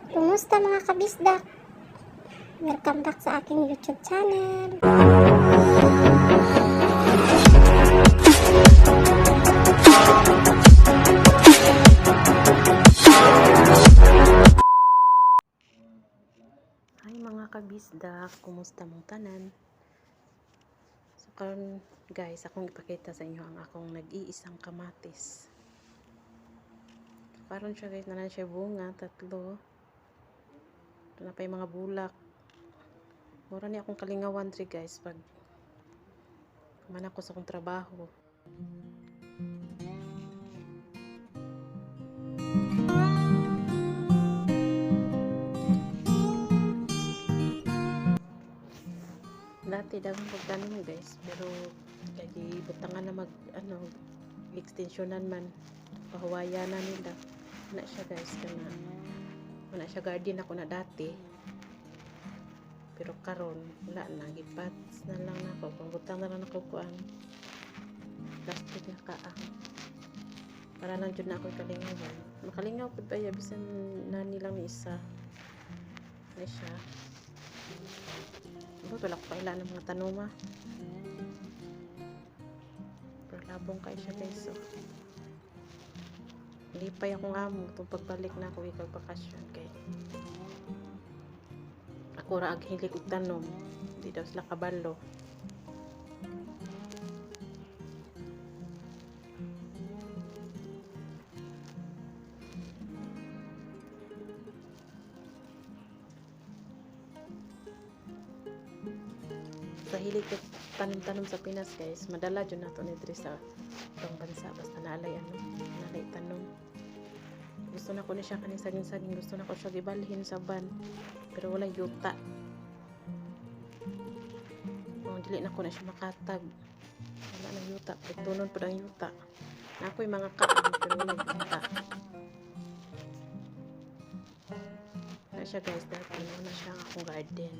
Kumusta mga kabisdak? Welcome back sa aking YouTube channel. Hi mga kabisdak, kumusta mong tanan? So karon guys, akong ipakita sa inyo ang akong nag-iisang kamatis. Karon siya guys, nanan siya bunga, tatlo. Ito na pa yung mga bulak. Mura ni akong kalingawan diri guys pag man ako sa akong trabaho. Dati dagang pagtanim guys, pero lagi butangan na mag extensionan man, pahawayan na nila na siya guys, kana wala siya garden ako na dati, pero karon wala na, gipats na lang nako, pangbutang na lang ako kuan plastic na kaang para lang dyan na ako kalingawan, makalingaw po ba ya bisan na nilang ni isa na siya. Wala ko kailan ng mga tanoma. Pero labong kayo siya guys. So, lipay akong amo itong pagbalik na ako ikag bakasyon kay ako raag hilig og tanom. Hindi daw sila kabalo. Sa hilig ko tanim-tanom sa Pinas guys, madala dyan nato ni diri sa itong bansa, basta naalay tanom. Gusto na ko ni siya kaning saging-saging, gusto na ko siya gibalhin sa ban, pero wala yuta. Dili na ko na siya makatag, wala na yuta, tunon po ang yuta na ako yung mga kaan, pero wala yuta na siya guys. Dati na siya ang akong garden.